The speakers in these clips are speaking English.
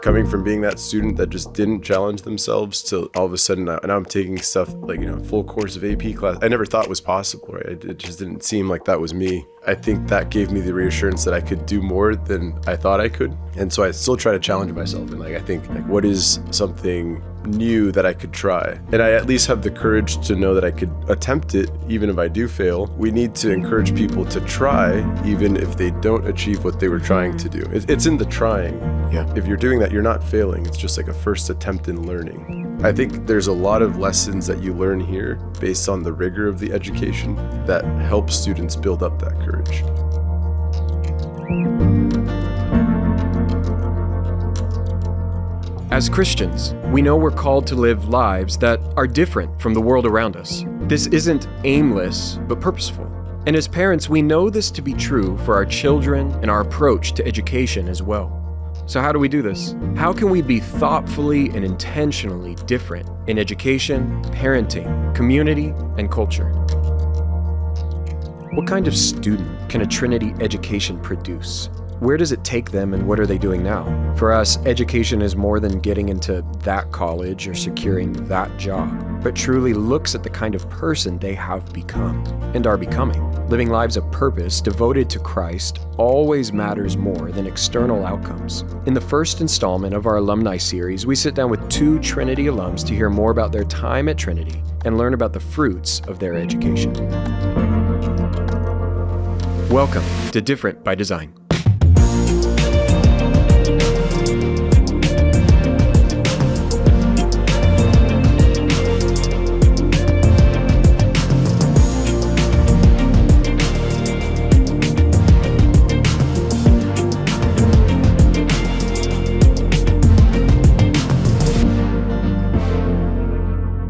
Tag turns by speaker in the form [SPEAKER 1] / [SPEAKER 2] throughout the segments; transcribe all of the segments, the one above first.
[SPEAKER 1] coming from being that student that just didn't challenge themselves to all of a sudden now I'm taking stuff like, full course of AP class I never thought was possible, right? It just didn't seem like that was me. I think that gave me the reassurance that I could do more than I thought I could. And so I still try to challenge myself. And I think what is something new that I could try? And I at least have the courage to know that I could attempt it, even if I do fail. We need to encourage people to try, even if they don't achieve what they were trying to do. It's in the trying.
[SPEAKER 2] Yeah.
[SPEAKER 1] If you're doing that, you're not failing. It's just like a first attempt in learning. I think there's a lot of lessons that you learn here based on the rigor of the education that help students build up that courage.
[SPEAKER 2] As Christians, we know we're called to live lives that are different from the world around us. This isn't aimless, but purposeful. And as parents, we know this to be true for our children and our approach to education as well. So how do we do this? How can we be thoughtfully and intentionally different in education, parenting, community, and culture? What kind of student can a Trinity education produce? Where does it take them and what are they doing now? For us, education is more than getting into that college or securing that job, but truly looks at the kind of person they have become and are becoming. Living lives of purpose devoted to Christ always matters more than external outcomes. In the first installment of our Alumni Series, we sit down with 2 Trinity alums to hear more about their time at Trinity and learn about the fruits of their education. Welcome to Different by Design.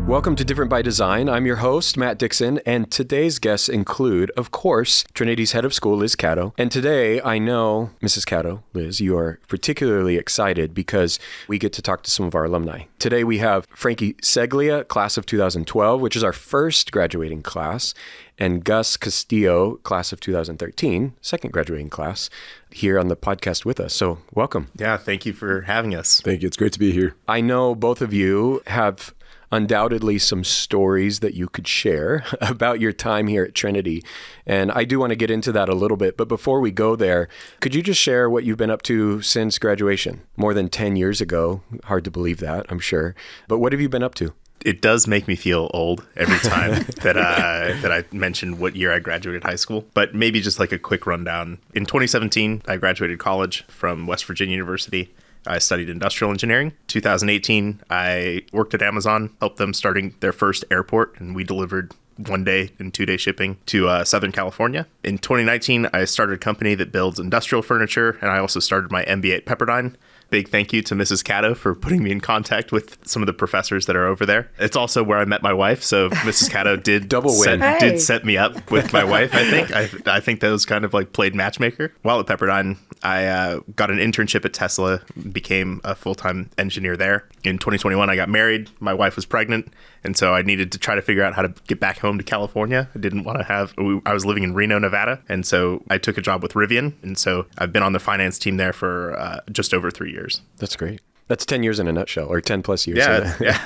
[SPEAKER 2] Welcome to Different by Design. I'm your host, Matt Dixon, and today's guests include, of course, Trinity's head of school, Liz Caddo. And today, I know, Mrs. Caddo, Liz, you are particularly excited because we get to talk to some of our alumni. Today, we have Frankie Ceglia, class of 2012, which is our first graduating class, and Gus Castillo, class of 2013, second graduating class, here on the podcast with us. So welcome.
[SPEAKER 3] Yeah, thank you for having us.
[SPEAKER 1] Thank you. It's great to be here.
[SPEAKER 2] I know both of you have undoubtedly some stories that you could share about your time here at Trinity. And I do want to get into that a little bit. But before we go there, could you just share what you've been up to since graduation? More than 10 years ago. Hard to believe that, I'm sure. But what have you been up to?
[SPEAKER 3] It does make me feel old every time that I mention what year I graduated high school. But maybe just like a quick rundown. In 2017, I graduated college from West Virginia University. I studied industrial engineering. 2018, I worked at Amazon, helped them starting their first airport, and we delivered 1-day and 2-day shipping to Southern California. In 2019, I started a company that builds industrial furniture, and I also started my MBA at Pepperdine. Big thank you to Mrs. Caddo for putting me in contact with some of the professors that are over there. It's also where I met my wife, so Mrs. Caddo did did set me up with my wife, I think. I think that was kind of like played matchmaker. While at Pepperdine, I got an internship at Tesla, became a full-time engineer there. In 2021, I got married. My wife was pregnant, and so I needed to try to figure out how to get back home to California. I didn't want to I was living in Reno, Nevada, and so I took a job with Rivian, and so I've been on the finance team there for just over 3 years.
[SPEAKER 2] That's great. That's 10 years in a nutshell, or 10 plus years.
[SPEAKER 3] Yeah,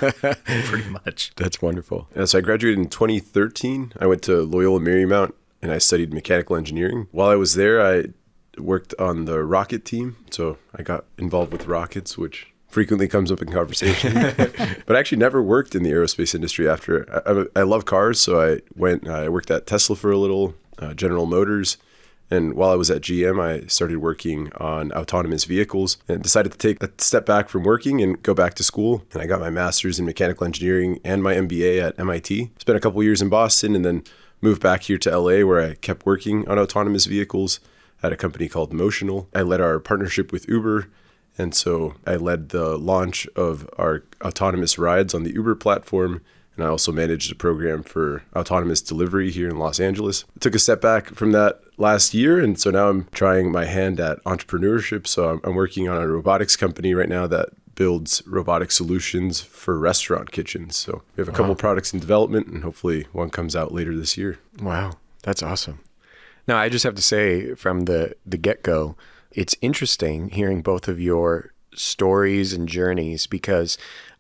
[SPEAKER 3] pretty much.
[SPEAKER 2] That's wonderful.
[SPEAKER 1] Yeah, so I graduated in 2013. I went to Loyola Marymount, and I studied mechanical engineering. While I was there, I worked on the rocket team. So I got involved with rockets, which frequently comes up in conversation. But I actually never worked in the aerospace industry after. I love cars, so I worked at Tesla for a little, General Motors. And while I was at GM, I started working on autonomous vehicles and decided to take a step back from working and go back to school. And I got my master's in mechanical engineering and my MBA at MIT. Spent a couple years in Boston and then moved back here to LA, where I kept working on autonomous vehicles at a company called Motional. I led our partnership with Uber. And so I led the launch of our autonomous rides on the Uber platform. And I also managed a program for autonomous delivery here in Los Angeles. I took a step back from that last year, and so now I'm trying my hand at entrepreneurship. So I'm working on a robotics company right now that builds robotic solutions for restaurant kitchens. So we have a couple products in development, and hopefully one comes out later this year.
[SPEAKER 2] Wow, that's awesome. Now, I just have to say from the get-go, it's interesting hearing both of your stories and journeys, because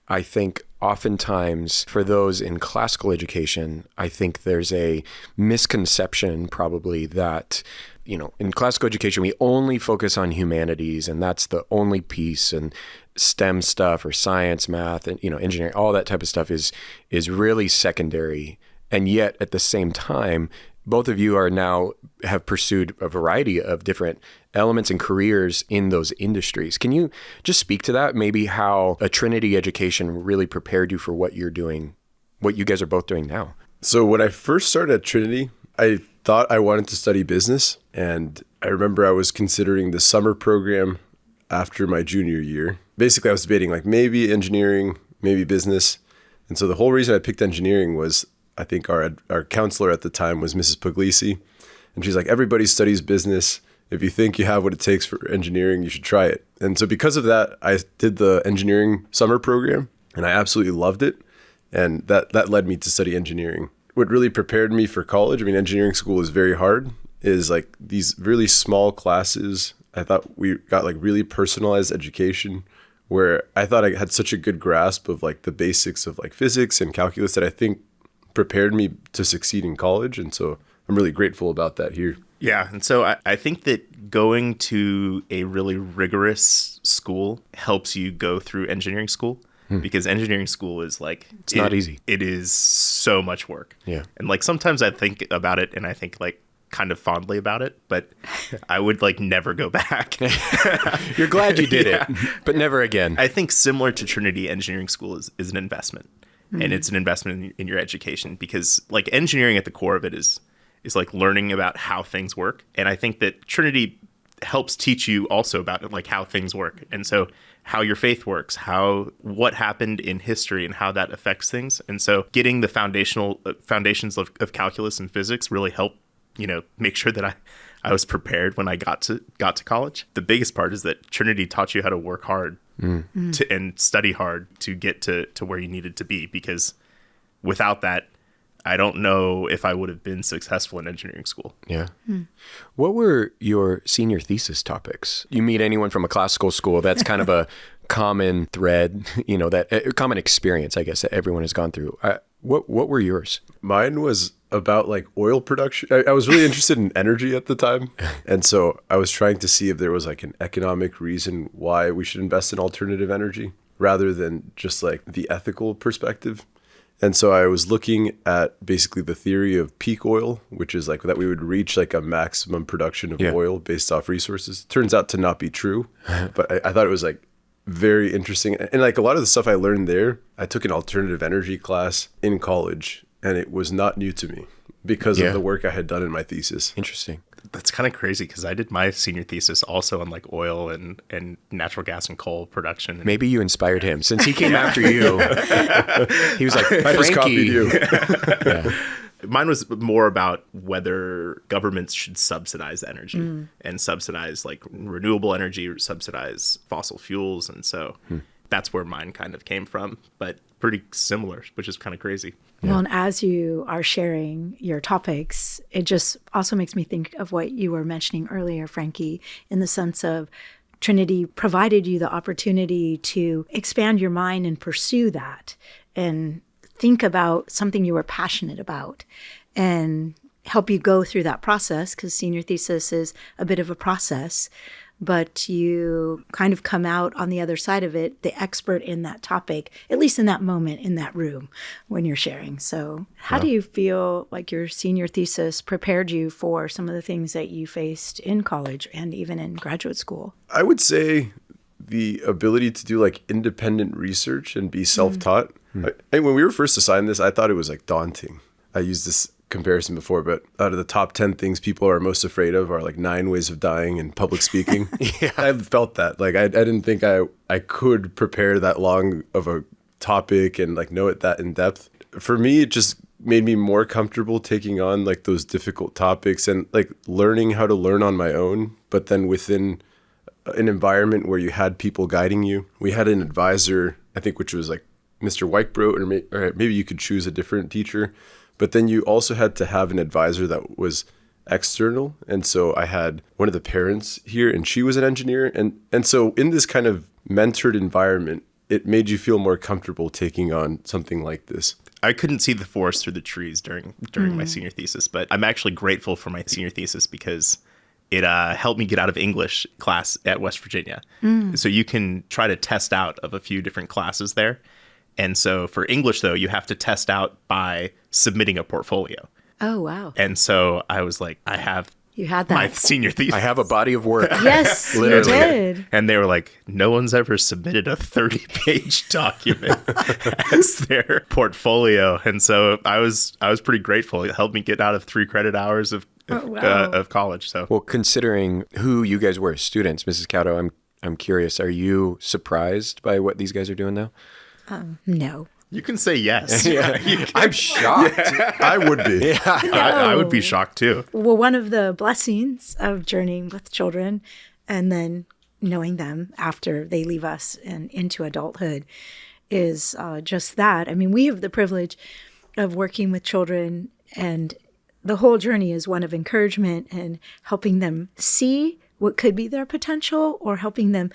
[SPEAKER 2] I think oftentimes for those in classical education, I think there's a misconception probably that, in classical education, we only focus on humanities and that's the only piece, and STEM stuff or science, math, and, engineering, all that type of stuff is really secondary. And yet at the same time, both of you have pursued a variety of different elements and careers in those industries. Can you just speak to that? Maybe how a Trinity education really prepared you for what you're doing, what you guys are both doing now?
[SPEAKER 1] So when I first started at Trinity, I thought I wanted to study business. And I remember I was considering the summer program after my junior year. Basically, I was debating like maybe engineering, maybe business. And so the whole reason I picked engineering was, I think our counselor at the time was Mrs. Puglisi. And she's like, everybody studies business. If you think you have what it takes for engineering, you should try it. And so because of that, I did the engineering summer program and I absolutely loved it. And that led me to study engineering. What really prepared me for college, engineering school is very hard, is like these really small classes. I thought we got like really personalized education where I thought I had such a good grasp of like the basics of like physics and calculus that I think prepared me to succeed in college. And so I'm really grateful about that here.
[SPEAKER 3] Yeah. And so I think that going to a really rigorous school helps you go through engineering school, because engineering school is like,
[SPEAKER 2] it's not easy. It
[SPEAKER 3] is so much work.
[SPEAKER 2] Yeah.
[SPEAKER 3] And like sometimes I think about it and I think like kind of fondly about it, but I would like never go back.
[SPEAKER 2] You're glad you did it, but never again.
[SPEAKER 3] I think similar to Trinity, engineering school is an investment. And it's an investment in your education, because like engineering at the core of it is like learning about how things work. And I think that Trinity helps teach you also about like how things work. And so how your faith works, what happened in history and how that affects things. And so getting the foundations of calculus and physics really helped, make sure that I was prepared when I got to college. The biggest part is that Trinity taught you how to work hard and study hard to get to where you needed to be, because without that, I don't know if I would have been successful in engineering school.
[SPEAKER 2] Yeah. What were your senior thesis topics? You meet anyone from a classical school, that's kind of a common thread, that a common experience, I guess, that everyone has gone through. What were yours?
[SPEAKER 1] Mine was about like oil production. I was really interested in energy at the time. And so I was trying to see if there was like an economic reason why we should invest in alternative energy rather than just like the ethical perspective. And so I was looking at basically the theory of peak oil, which is like that we would reach like a maximum production of oil based off resources. Turns out to not be true, but I thought it was like very interesting. And like a lot of the stuff I learned there, I took an alternative energy class in college and it was not new to me because of the work I had done in my thesis.
[SPEAKER 2] Interesting.
[SPEAKER 3] That's kind of crazy, because I did my senior thesis also on like oil and natural gas and coal production.
[SPEAKER 2] Maybe you inspired him, since he came after you. He was like, Frankie.
[SPEAKER 1] I just copied you.
[SPEAKER 3] Mine was more about whether governments should subsidize energy and subsidize like renewable energy or subsidize fossil fuels. And so that's where mine kind of came from, but pretty similar, which is kind of crazy.
[SPEAKER 4] Well, and as you are sharing your topics, it just also makes me think of what you were mentioning earlier, Frankie, in the sense of Trinity provided you the opportunity to expand your mind and pursue that and think about something you were passionate about and help you go through that process, because senior thesis is a bit of a process. But you kind of come out on the other side of it, the expert in that topic, at least in that moment in that room when you're sharing. So how do you feel like your senior thesis prepared you for some of the things that you faced in college and even in graduate school?
[SPEAKER 1] I would say the ability to do like independent research and be self-taught. And when we were first assigned this, I thought it was like daunting. I used this comparison before, but out of the top 10 things people are most afraid of are like 9 ways of dying and public speaking. I felt that. Like I didn't think I could prepare that long of a topic and like know it that in depth. For me, it just made me more comfortable taking on like those difficult topics and like learning how to learn on my own, but then within an environment where you had people guiding you. We had an advisor, I think, which was like Mr. Weichbrodt, or maybe you could choose a different teacher. But then you also had to have an advisor that was external. And so I had one of the parents here, and she was an engineer. And so in this kind of mentored environment, it made you feel more comfortable taking on something like this.
[SPEAKER 3] I couldn't see the forest through the trees during my senior thesis, but I'm actually grateful for my senior thesis because it helped me get out of English class at West Virginia. So you can try to test out of a few different classes there. And so for English, though, you have to test out by submitting a portfolio.
[SPEAKER 4] Oh, wow.
[SPEAKER 3] And so I was like,
[SPEAKER 4] You had that.
[SPEAKER 3] my senior thesis.
[SPEAKER 2] I have a body of work.
[SPEAKER 4] Yes, you did.
[SPEAKER 3] And they were like, no one's ever submitted a 30-page document as their portfolio. And so I was pretty grateful. It helped me get out of 3 credit hours of college. So
[SPEAKER 2] Well, considering who you guys were as students, Mrs. Cauto, I'm curious, are you surprised by what these guys are doing now?
[SPEAKER 4] No.
[SPEAKER 3] you can say yes.
[SPEAKER 2] I'm shocked.
[SPEAKER 1] I would be.
[SPEAKER 3] I would be shocked too.
[SPEAKER 4] Well, one of the blessings of journeying with children and then knowing them after they leave us and into adulthood is just that. I mean, we have the privilege of working with children, and the whole journey is one of encouragement and helping them see what could be their potential or helping them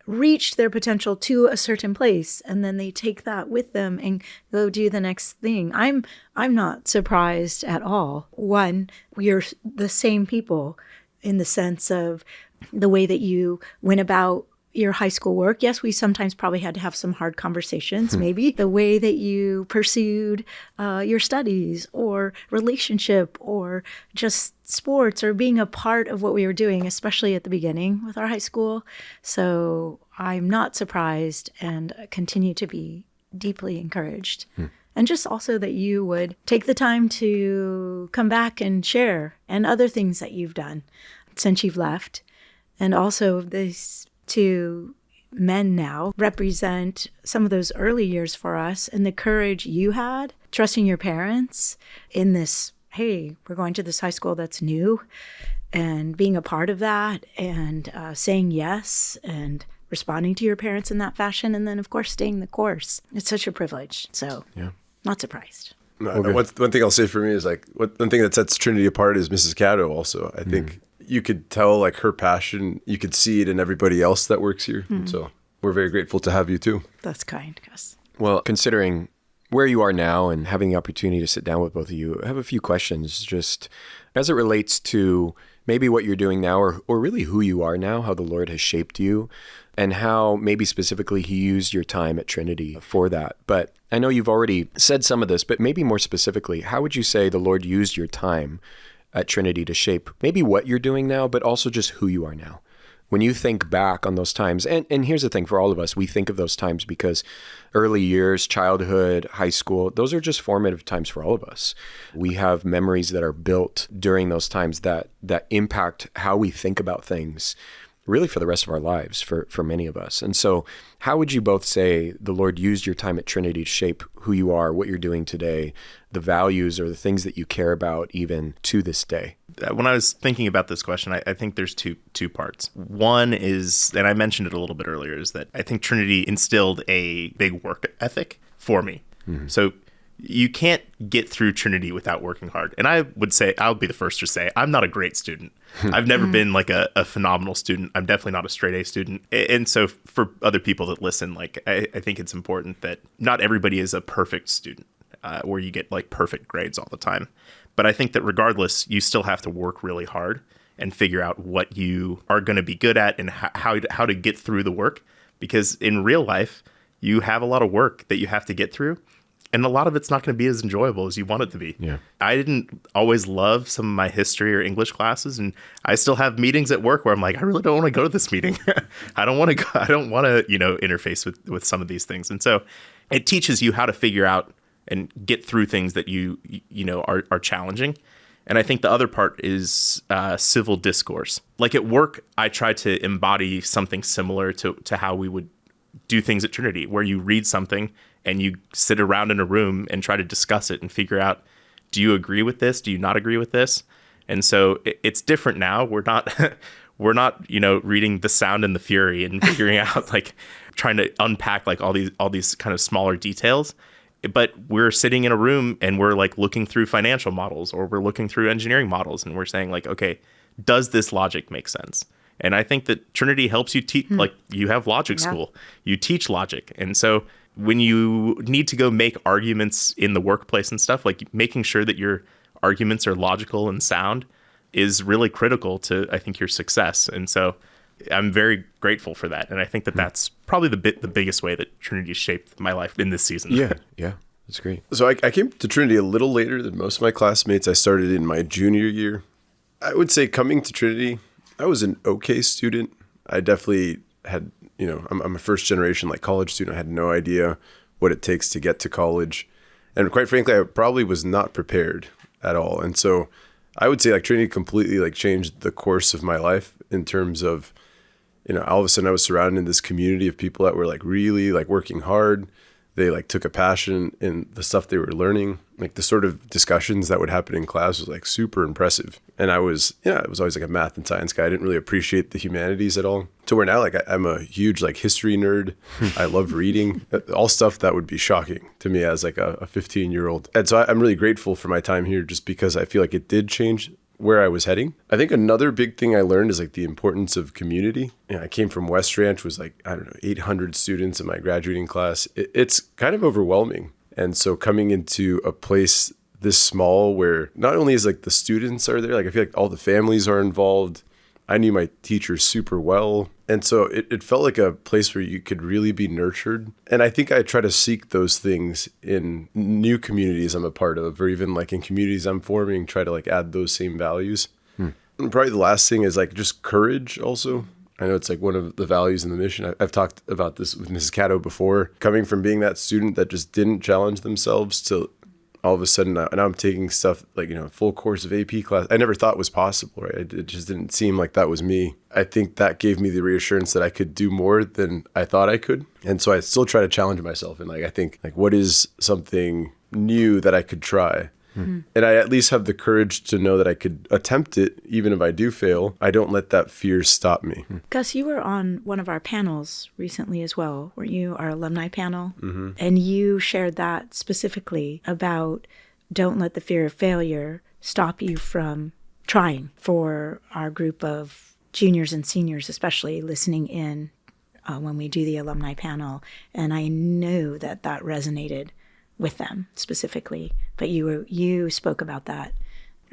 [SPEAKER 4] reach their potential to a certain place, and then they take that with them and go do the next thing. I'm not surprised at all. One, you're the same people in the sense of the way that you went about your high school work. Yes, we sometimes probably had to have some hard conversations, maybe. The way that you pursued your studies or relationship or just sports or being a part of what we were doing, especially at the beginning with our high school. So I'm not surprised and continue to be deeply encouraged. And just also that you would take the time to come back and share and other things that you've done since you've left. And also these two men now represent some of those early years for us and the courage you had, trusting your parents in this, hey, we're going to this high school that's new, and being a part of that and saying yes and responding to your parents in that fashion. And then, of course, staying the course. It's such a privilege. So not surprised.
[SPEAKER 1] One thing I'll say for me is like one thing that sets Trinity apart is Mrs. Cauto also. I think you could tell like her passion. You could see it in everybody else that works here. So we're very grateful to have you too.
[SPEAKER 4] That's kind, Gus.
[SPEAKER 2] Well, considering where you are now and having the opportunity to sit down with both of you, I have a few questions just as it relates to maybe what you're doing now or really who you are now, how the Lord has shaped you, and how maybe specifically he used your time at Trinity for that. But I know you've already said some of this, but maybe more specifically, how would you say the Lord used your time at Trinity to shape maybe what you're doing now, but also just who you are now? When you think back on those times, and here's the thing for all of us, we think of those times because early years, childhood, high school, those are just formative times for all of us. We have memories that are built during those times that impact how we think about things really for the rest of our lives for many of us. And so how would you both say the Lord used your time at Trinity to shape who you are, what you're doing today, the values or the things that you care about even to this day?
[SPEAKER 3] When I was thinking about this question, I think there's two parts. One is, and I mentioned it a little bit earlier, is that I think Trinity instilled a big work ethic for me. So you can't get through Trinity without working hard. And I would say, I'll be the first to say, I'm not a great student. I've never been like a phenomenal student. I'm definitely not a straight A student. And so for other people that listen, like I think it's important that not everybody is a perfect student where you get like perfect grades all the time. But I think that regardless, you still have to work really hard and figure out what you are going to be good at and how to get through the work. Because in real life, you have a lot of work that you have to get through. And a lot of it's not going to be as enjoyable as you want it to be. Yeah. I didn't always love some of my history or English classes, and I still have meetings at work where I'm like, I really don't want to go to this meeting. I don't want to interface with some of these things. And so it teaches you how to figure out and get through things that you are challenging. And I think the other part is civil discourse. Like at work, I try to embody something similar to how we would do things at Trinity, where you read something and you sit around in a room and try to discuss it and figure out, do you agree with this? Do you not agree with this? And so it's different now. We're not, reading The Sound and the Fury and figuring out like trying to unpack like all these kind of smaller details. But we're sitting in a room and we're like looking through financial models, or we're looking through engineering models, and we're saying like, okay, does this logic make sense? And I think that Trinity helps you teach, like you have logic school, you teach logic. And so when you need to go make arguments in the workplace and stuff, like making sure that your arguments are logical and sound is really critical to, I think, your success. And so I'm very grateful for that. And I think that that's probably the biggest way that Trinity shaped my life in this season.
[SPEAKER 2] Yeah, that's great.
[SPEAKER 1] So I came to Trinity a little later than most of my classmates. I started in my junior year. I would say coming to Trinity, I was an okay student. I definitely had, I'm a first generation like college student. I had no idea what it takes to get to college. And quite frankly, I probably was not prepared at all. And so I would say like Trinity completely like changed the course of my life in terms of, all of a sudden I was surrounded in this community of people that were like really like working hard. They like took a passion in the stuff they were learning. Like the sort of discussions that would happen in class was like super impressive. And I was always like a math and science guy. I didn't really appreciate the humanities at all. To where now like I'm a huge like history nerd. I love reading, all stuff that would be shocking to me as like a 15-year-old. And so I'm really grateful for my time here just because I feel like it did change where I was heading. I think another big thing I learned is like the importance of community. I came from West Ranch, was like, 800 students in my graduating class. It's kind of overwhelming. And so coming into a place this small where not only is like the students are there, like I feel like all the families are involved. I knew my teachers super well. And so it felt like a place where you could really be nurtured. And I think I try to seek those things in new communities I'm a part of, or even like in communities I'm forming, try to like add those same values. And probably the last thing is like just courage also. I know it's like one of the values in the mission. I've talked about this with Mrs. Cato before, coming from being that student that just didn't challenge themselves to all of a sudden now I'm taking stuff like, full course of AP class. I never thought was possible, right? It just didn't seem like that was me. I think that gave me the reassurance that I could do more than I thought I could. And so I still try to challenge myself. And like, I think like, what is something new that I could try? And I at least have the courage to know that I could attempt it. Even if I do fail, I don't let that fear stop me.
[SPEAKER 4] Gus, you were on one of our panels recently as well, weren't you? Our alumni panel. And you shared that specifically about don't let the fear of failure stop you from trying. For our group of juniors and seniors, especially listening in when we do the alumni panel. And I knew that resonated with them specifically, but you spoke about that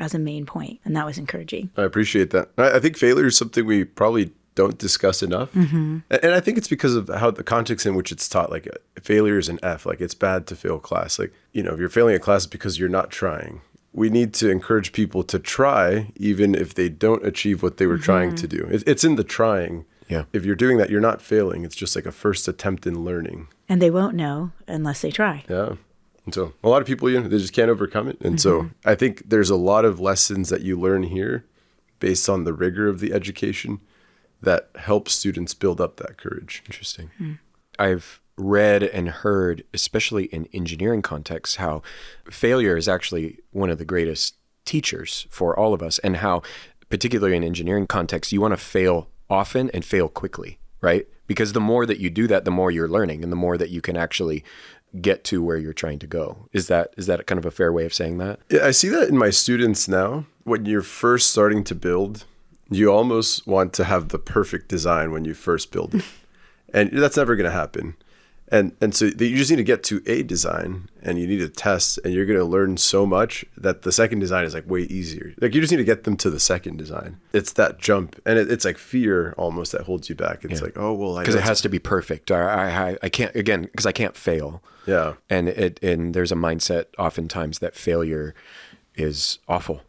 [SPEAKER 4] as a main point, and that was encouraging.
[SPEAKER 1] I appreciate that. I think failure is something we probably don't discuss enough, and I think it's because of how the context in which it's taught. Like failure is an F. Like it's bad to fail class. Like if you're failing a class, it's because you're not trying. We need to encourage people to try, even if they don't achieve what they were trying to do. It's in the trying. Yeah. If you're doing that, you're not failing. It's just like a first attempt in learning.
[SPEAKER 4] And they won't know unless they try.
[SPEAKER 1] Yeah. And so a lot of people, they just can't overcome it. And so I think there's a lot of lessons that you learn here based on the rigor of the education that helps students build up that courage.
[SPEAKER 2] Interesting. I've read and heard, especially in engineering contexts, how failure is actually one of the greatest teachers for all of us, and how, particularly in engineering contexts, you want to fail often and fail quickly, right? Because the more that you do that, the more you're learning and the more that you can actually get to where you're trying to go. Is that kind of a fair way of saying that?
[SPEAKER 1] Yeah, I see that in my students now. When you're first starting to build, you almost want to have the perfect design when you first build it. And that's never going to happen. And so you just need to get to a design and you need to test, and you're going to learn so much that the second design is like way easier. Like you just need to get them to the second design. It's that jump, and it's like fear almost that holds you back. It's like, oh, well,
[SPEAKER 2] because it has to be perfect. I can't, again, because I can't fail.
[SPEAKER 1] Yeah.
[SPEAKER 2] And there's a mindset oftentimes that failure is awful.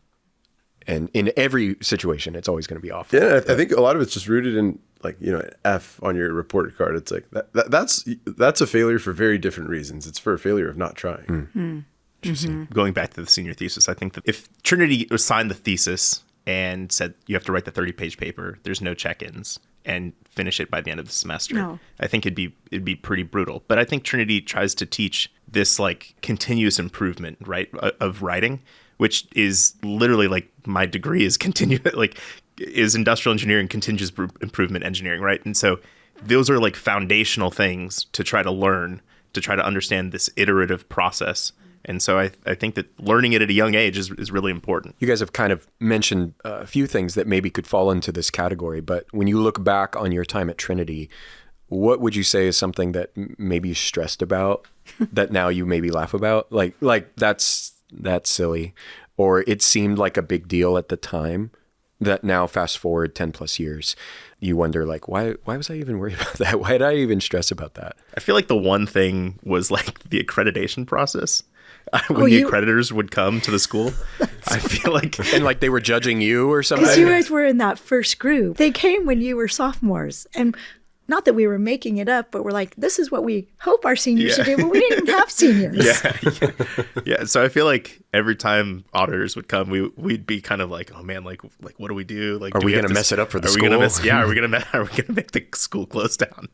[SPEAKER 2] And in every situation, it's always going to be awful.
[SPEAKER 1] Yeah, I think a lot of it's just rooted in like, F on your report card. It's like that's a failure for very different reasons. It's for a failure of not trying.
[SPEAKER 3] Interesting. Going back to the senior thesis, I think that if Trinity assigned the thesis and said you have to write the 30-page paper, there's no check-ins, and finish it by the end of the semester,
[SPEAKER 4] No.
[SPEAKER 3] I think it'd be pretty brutal. But I think Trinity tries to teach this like continuous improvement, right, of writing, which is literally like my degree is is industrial engineering, continuous improvement engineering, right? And so those are like foundational things to try to learn to try to understand this iterative process. And so I think that learning it at a young age is really important.
[SPEAKER 2] You guys have kind of mentioned a few things that maybe could fall into this category, but when you look back on your time at Trinity, what would you say is something that maybe you stressed about that now you maybe laugh about? Like that's silly, or it seemed like a big deal at the time that now fast forward 10 plus years, you wonder like, why was I even worried about that? Why did I even stress about that?
[SPEAKER 3] I feel like the one thing was like the accreditation process. When the accreditors would come to the school, I feel like...
[SPEAKER 2] And like they were judging you or something?
[SPEAKER 4] Because you guys were in that first group. They came when you were sophomores. And not that we were making it up, but we're like, this is what we hope our seniors should do. But we didn't have seniors.
[SPEAKER 3] Yeah. So I feel like every time auditors would come, we'd be kind of like, oh man, like what do we do? Like,
[SPEAKER 2] are we going to mess it up for the school?
[SPEAKER 3] Are we going to make the school close down?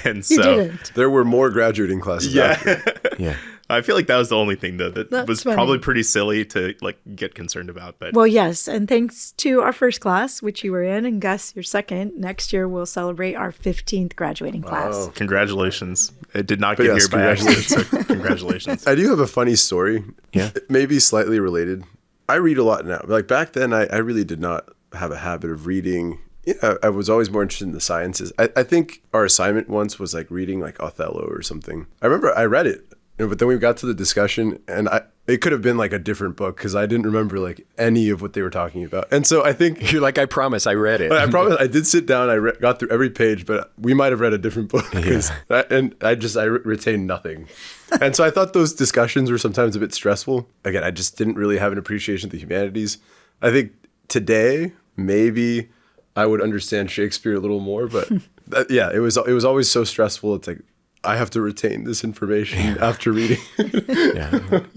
[SPEAKER 3] And so
[SPEAKER 4] you didn't.
[SPEAKER 1] There were more graduating classes.
[SPEAKER 2] Yeah.
[SPEAKER 3] I feel like that was the only thing though that was
[SPEAKER 4] funny.
[SPEAKER 3] probably pretty silly to like get concerned about. But
[SPEAKER 4] well, yes, and thanks to our first class, which you were in, and Gus, your second. Next year we'll celebrate our 15th graduating class.
[SPEAKER 3] Congratulations! It did not get here by accident, so congratulations.
[SPEAKER 1] I do have a funny story.
[SPEAKER 2] Yeah,
[SPEAKER 1] maybe slightly related. I read a lot now. Like back then, I really did not have a habit of reading. Yeah, I was always more interested in the sciences. I think our assignment once was like reading like Othello or something. I remember I read it. But then we got to the discussion, and it could have been like a different book because I didn't remember like any of what they were talking about. And so I think
[SPEAKER 2] you're like, I promise I read it.
[SPEAKER 1] I promise I did sit down. I got through every page, but we might have read a different book. And I retained nothing. And so I thought those discussions were sometimes a bit stressful. Again, I just didn't really have an appreciation of the humanities. I think today maybe I would understand Shakespeare a little more, but it was always so stressful. It's like, I have to retain this information after reading.
[SPEAKER 2] And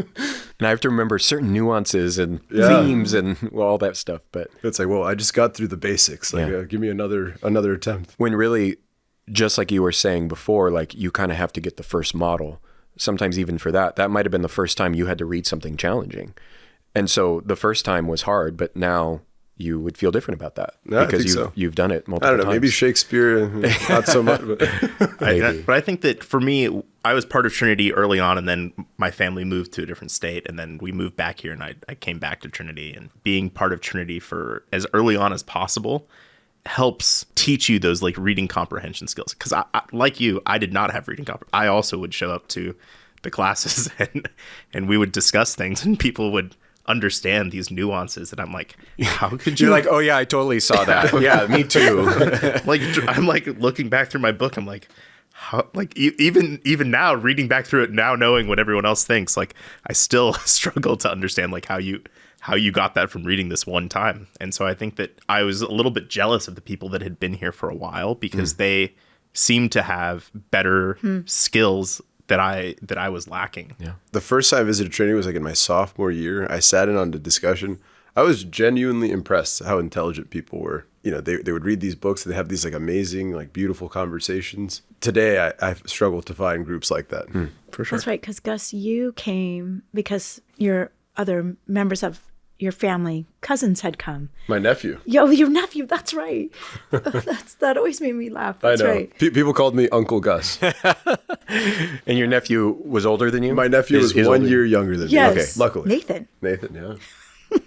[SPEAKER 2] I have to remember certain nuances and themes and all that stuff. But
[SPEAKER 1] it's like, well, I just got through the basics. Like, give me another attempt.
[SPEAKER 2] When really, just like you were saying before, like you kind of have to get the first model. Sometimes even for that might have been the first time you had to read something challenging. And so the first time was hard, but now you would feel different about that because you've done it multiple times.
[SPEAKER 1] I don't know, maybe Shakespeare, not so much. But
[SPEAKER 3] I think that for me, I was part of Trinity early on, and then my family moved to a different state, and then we moved back here, and I came back to Trinity. And being part of Trinity for as early on as possible helps teach you those like reading comprehension skills. Because I like you, I did not have reading comprehension. I also would show up to the classes and we would discuss things, and people would understand these nuances, and I'm like, how could you?
[SPEAKER 2] You're like, oh yeah, I totally saw that. Yeah, me too.
[SPEAKER 3] Like I'm like looking back through my book, I'm like, how? Like even now, reading back through it now, knowing what everyone else thinks, like I still struggle to understand like how you got that from reading this one time. And so I think that I was a little bit jealous of the people that had been here for a while because they seemed to have better skills that I was lacking.
[SPEAKER 2] Yeah.
[SPEAKER 1] The first time I visited Trinity was like in my sophomore year. I sat in on the discussion. I was genuinely impressed how intelligent people were. You know, they would read these books and they have these like amazing, like beautiful conversations. Today, I've struggled to find groups like that. For sure.
[SPEAKER 4] That's right, because Gus, you came because your other members of your family, cousins had come.
[SPEAKER 1] My nephew.
[SPEAKER 4] Yo, your nephew, that's right. That always made me laugh. That's
[SPEAKER 1] I know.
[SPEAKER 4] Right.
[SPEAKER 1] People called me Uncle Gus.
[SPEAKER 2] And your nephew was older than you?
[SPEAKER 1] My nephew was 1 year younger than me.
[SPEAKER 4] Yes.
[SPEAKER 1] Okay, luckily.
[SPEAKER 4] Nathan,
[SPEAKER 1] yeah.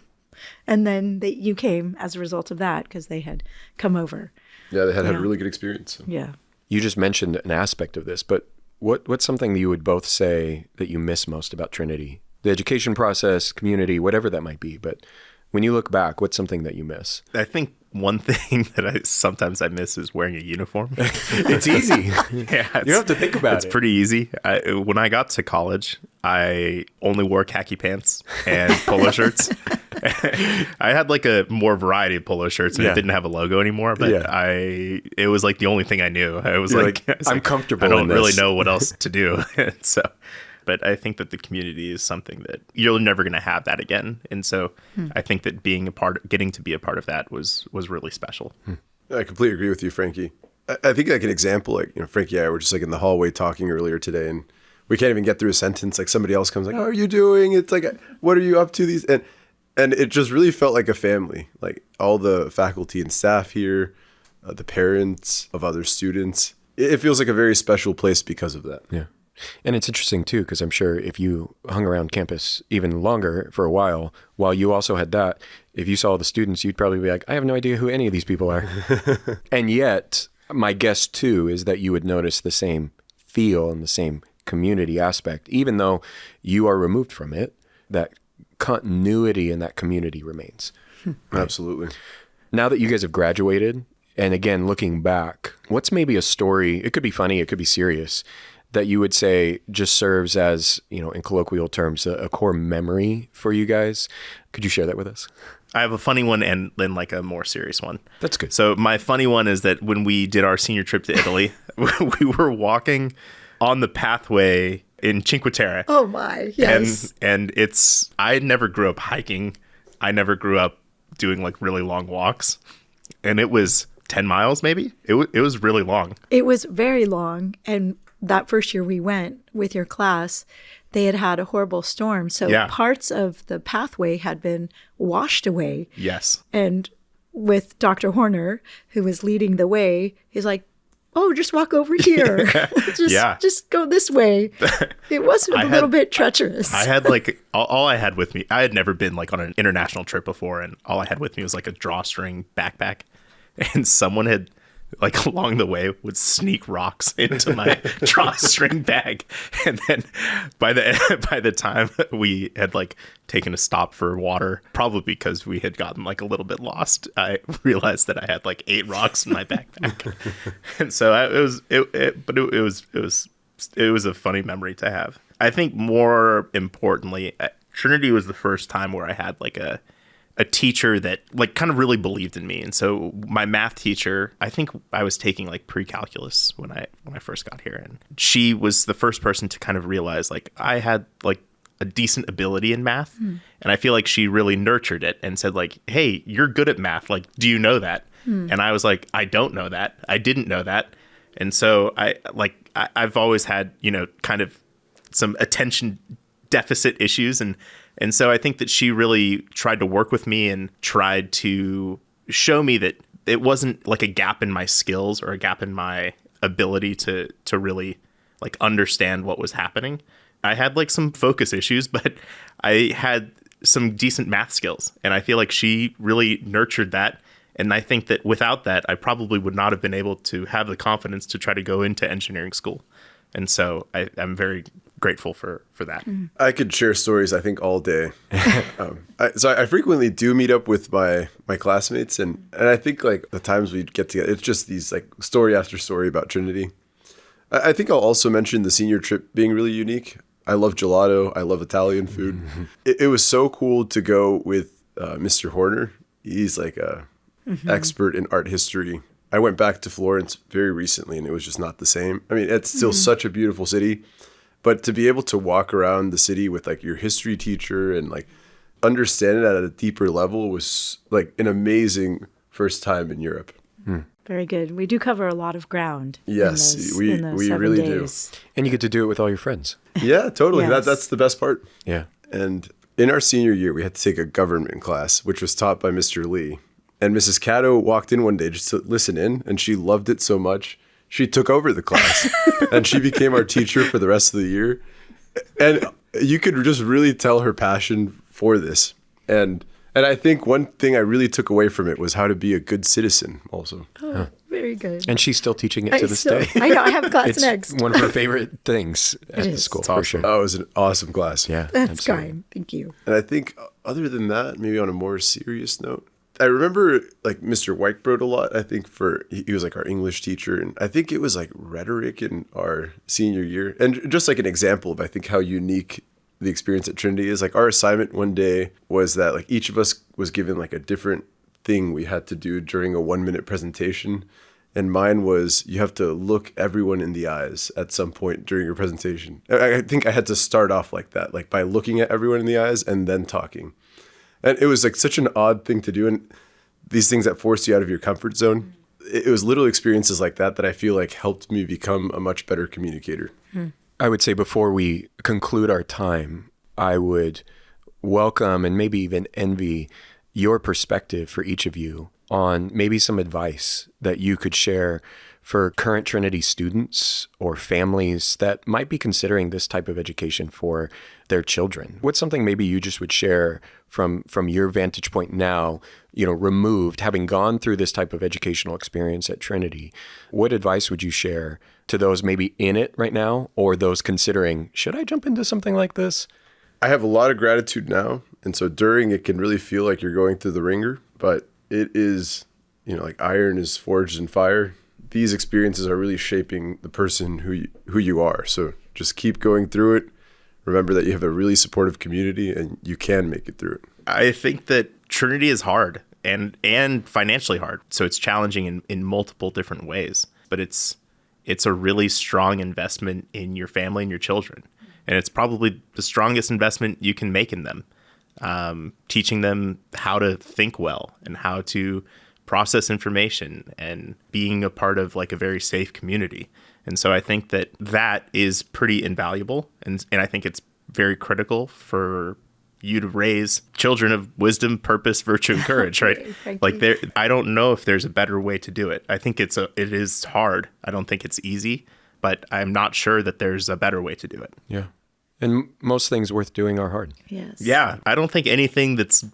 [SPEAKER 4] And then you came as a result of that because they had come over.
[SPEAKER 1] Yeah, they had a really good experience. So.
[SPEAKER 4] Yeah.
[SPEAKER 2] You just mentioned an aspect of this, but what's something that you would both say that you miss most about Trinity? The education process, community, whatever that might be. But when you look back, what's something that you miss?
[SPEAKER 3] I think one thing that I miss is wearing a uniform.
[SPEAKER 2] It's easy.
[SPEAKER 3] Yeah,
[SPEAKER 2] you don't have to think about it.
[SPEAKER 3] It's pretty easy. When I got to college, I only wore khaki pants and polo shirts. I had like a more variety of polo shirts, and it didn't have a logo anymore. But it was like the only thing I knew. I was like,
[SPEAKER 2] I'm comfortable.
[SPEAKER 3] I don't really know what else to do. So. But I think that the community is something that you're never going to have that again. And so I think that getting to be a part of that was really special.
[SPEAKER 1] I completely agree with you, Frankie. I think like an example, like, you know, Frankie and I were just like in the hallway talking earlier today, and we can't even get through a sentence. Like somebody else comes like, how are you doing? It's like, what are you up to these? And it just really felt like a family, like all the faculty and staff here, the parents of other students. it feels like a very special place because of that.
[SPEAKER 2] Yeah. And it's interesting too, because I'm sure if you hung around campus even longer for a while you also had that, if you saw the students, you'd probably be like, I have no idea who any of these people are. And yet, my guess too is that you would notice the same feel and the same community aspect, even though you are removed from it, that continuity in that community remains.
[SPEAKER 1] Absolutely.
[SPEAKER 2] Now that you guys have graduated, and again, looking back, what's maybe a story, it could be funny, it could be serious, that you would say just serves as, in colloquial terms, a core memory for you guys? Could you share that with us?
[SPEAKER 3] I have a funny one and then like a more serious one.
[SPEAKER 2] That's good.
[SPEAKER 3] So my funny one is that when we did our senior trip to Italy, we were walking on the pathway in Cinque Terre.
[SPEAKER 4] Oh my, yes.
[SPEAKER 3] And I never grew up hiking. I never grew up doing like really long walks. And it was 10 miles maybe. It was really long.
[SPEAKER 4] It was very long. And that first year we went with your class, they had a horrible storm. So parts of the pathway had been washed away.
[SPEAKER 3] Yes.
[SPEAKER 4] And with Dr. Horner, who was leading the way, he's like, oh, just walk over here. Just go this way. It was a little bit treacherous.
[SPEAKER 3] I had like, all I had with me, I had never been like on an international trip before. And all I had with me was like a drawstring backpack. And someone had, like along the way, would sneak rocks into my drawstring bag, and then by the time we had like taken a stop for water, probably because we had gotten like a little bit lost, I realized that I had like 8 rocks in my backpack, and so it was a funny memory to have. I think more importantly, Trinity was the first time where I had like a teacher that like kind of really believed in me. And so my math teacher, I think I was taking like pre-calculus when I first got here. And she was the first person to kind of realize like I had like a decent ability in math. And I feel like she really nurtured it and said like, hey, you're good at math. Like, do you know that? And I was like, I don't know that. I didn't know that. And so I've always had, kind of some attention deficit issues. And so I think that she really tried to work with me and tried to show me that it wasn't like a gap in my skills or a gap in my ability to really like understand what was happening. I had like some focus issues, but I had some decent math skills. And I feel like she really nurtured that. And I think that without that, I probably would not have been able to have the confidence to try to go into engineering school. And so I'm very grateful for that.
[SPEAKER 1] I could share stories, I think, all day. So I frequently do meet up with my classmates, and I think like the times we get together, it's just these like story after story about Trinity. I think I'll also mention the senior trip being really unique. I love gelato. I love Italian food. It was so cool to go with Mr. Horner. He's like a expert in art history. I went back to Florence very recently, and it was just not the same. I mean, it's still such a beautiful city, but to be able to walk around the city with like your history teacher and like understand it at a deeper level was like an amazing first time in Europe.
[SPEAKER 4] Very good. We do cover a lot of ground.
[SPEAKER 1] Yes, we really days.
[SPEAKER 2] Do. And you get to do it with all your friends.
[SPEAKER 1] Yeah, totally.
[SPEAKER 4] Yes.
[SPEAKER 1] That's the best part.
[SPEAKER 2] Yeah.
[SPEAKER 1] And in our senior year, we had to take a government class, which was taught by Mr. Lee. And Mrs. Cato walked in one day just to listen in, and she loved it so much, she took over the class. And she became our teacher for the rest of the year. And you could just really tell her passion for this. And I think one thing I really took away from it was how to be a good citizen also.
[SPEAKER 4] Oh, very good.
[SPEAKER 2] And she's still teaching it to this day.
[SPEAKER 4] I know, I have a class
[SPEAKER 2] It's
[SPEAKER 4] next.
[SPEAKER 2] one of her favorite things at the school, for sure.
[SPEAKER 1] Oh, it was an awesome class.
[SPEAKER 2] Yeah,
[SPEAKER 4] That's
[SPEAKER 2] absolutely.
[SPEAKER 4] kind. Thank you.
[SPEAKER 1] And I think other than that, maybe on a more serious note, I remember like Mr. Weichbrod a lot. I think he was like our English teacher, and I think it was like rhetoric in our senior year. And just like an example of I think how unique the experience at Trinity is, like our assignment one day was that like each of us was given like a different thing we had to do during a 1-minute presentation. And mine was you have to look everyone in the eyes at some point during your presentation. I think I had to start off like that, like by looking at everyone in the eyes and then talking. And it was like such an odd thing to do. And these things that force you out of your comfort zone, it was little experiences like that I feel like helped me become a much better communicator.
[SPEAKER 2] I would say before we conclude our time, I would welcome and maybe even envy your perspective for each of you on maybe some advice that you could share for current Trinity students or families that might be considering this type of education for their children? What's something maybe you just would share from your vantage point now, removed, having gone through this type of educational experience at Trinity? What advice would you share to those maybe in it right now, or those considering, should I jump into something like this?
[SPEAKER 1] I have a lot of gratitude now. And so during it can really feel like you're going through the ringer, but it is, like iron is forged in fire. These experiences are really shaping the person who you are. So just keep going through it. Remember that you have a really supportive community and you can make it through it.
[SPEAKER 3] I think that Trinity is hard and financially hard. So it's challenging in multiple different ways, but it's a really strong investment in your family and your children. And it's probably the strongest investment you can make in them. Teaching them how to think well and how to process information and being a part of like a very safe community. And so I think that is pretty invaluable. And I think it's very critical for you to raise children of wisdom, purpose, virtue, and courage, right? I don't know if there's a better way to do it. I think it is hard. I don't think it's easy, but I'm not sure that there's a better way to do it.
[SPEAKER 2] Yeah. And most things worth doing are hard.
[SPEAKER 4] Yes.
[SPEAKER 3] Yeah. I don't think anything that's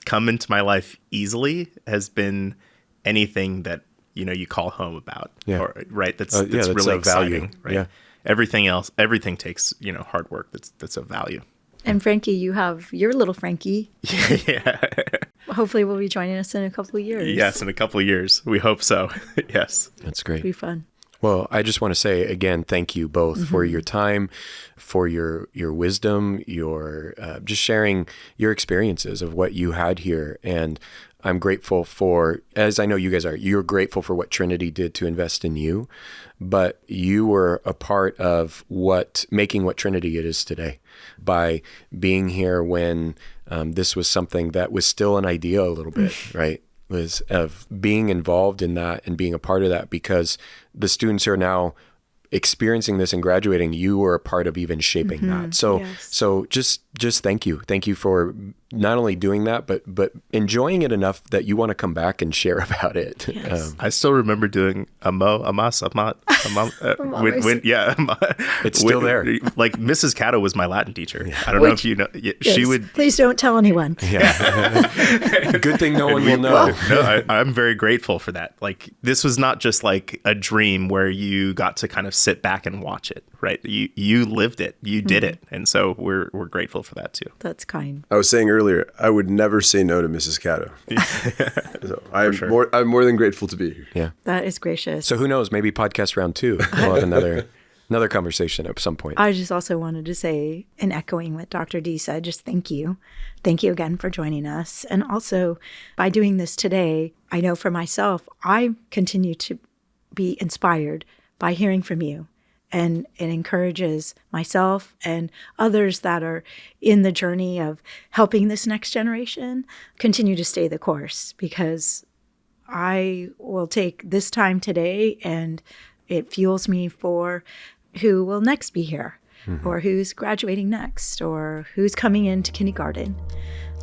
[SPEAKER 3] come into my life easily has been anything that, you call home about.
[SPEAKER 2] Yeah.
[SPEAKER 3] Right. That's really exciting.
[SPEAKER 2] Value.
[SPEAKER 3] Right.
[SPEAKER 2] Yeah.
[SPEAKER 3] Everything takes, hard work. That's of value.
[SPEAKER 4] And Frankie, you have your little Frankie.
[SPEAKER 3] Yeah.
[SPEAKER 4] Hopefully will be joining us in a couple of years.
[SPEAKER 3] Yes, in a couple of years. We hope so. Yes.
[SPEAKER 2] That's great.
[SPEAKER 4] It'll be fun.
[SPEAKER 2] Well, I just want to say again, thank you both for your time, for your wisdom, your just sharing your experiences of what you had here. And I'm grateful for, as I know you guys are, you're grateful for what Trinity did to invest in you, but you were a part of making what Trinity it is today by being here when this was something that was still an idea a little bit, right? Was of being involved in that and being a part of that, because the students who are now experiencing this and graduating, you were a part of even shaping that. So, so just thank you. Thank you for not only doing that, but enjoying it enough that you want to come back and share about it.
[SPEAKER 4] Yes.
[SPEAKER 3] I still remember doing it's
[SPEAKER 2] still there.
[SPEAKER 3] Like Mrs. Cato was my Latin teacher. I don't know if you know. She would.
[SPEAKER 4] Please don't tell anyone.
[SPEAKER 2] Yeah. Good thing no one will know.
[SPEAKER 3] No, I'm very grateful for that. Like, this was not just like a dream where you got to kind of sit back and watch it, right? You lived it, you did it, and so we're grateful for that too.
[SPEAKER 4] That's kind.
[SPEAKER 1] I was saying earlier, I would never say no to Mrs. Cato. So I'm more than grateful to be here.
[SPEAKER 2] Yeah,
[SPEAKER 4] that is gracious.
[SPEAKER 2] So who knows? Maybe podcast round 2, we'll have another conversation at some point.
[SPEAKER 4] I just also wanted to say, and echoing what Dr. D said, just thank you. Thank you again for joining us. And also, by doing this today, I know for myself, I continue to be inspired by hearing from you. And it encourages myself and others that are in the journey of helping this next generation continue to stay the course, because I will take this time today and it fuels me for who will next be here, or who's graduating next, or who's coming into kindergarten.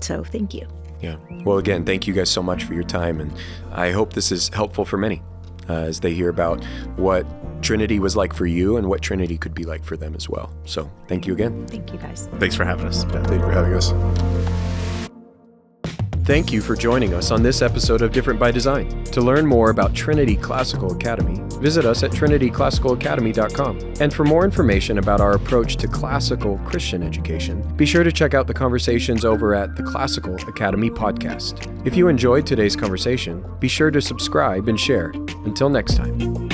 [SPEAKER 4] So thank you.
[SPEAKER 2] Yeah. Well, again, thank you guys so much for your time. And I hope this is helpful for many as they hear about what Trinity was like for you and what Trinity could be like for them as well. So thank you again.
[SPEAKER 4] Thank you, guys.
[SPEAKER 3] Thanks for having us.
[SPEAKER 1] Yeah, thank you for having us.
[SPEAKER 2] Thank you for joining us on this episode of Different by Design. To learn more about Trinity Classical Academy, visit us at trinityclassicalacademy.com. And for more information about our approach to classical Christian education, be sure to check out the conversations over at the Classical Academy podcast. If you enjoyed today's conversation, be sure to subscribe and share. Until next time.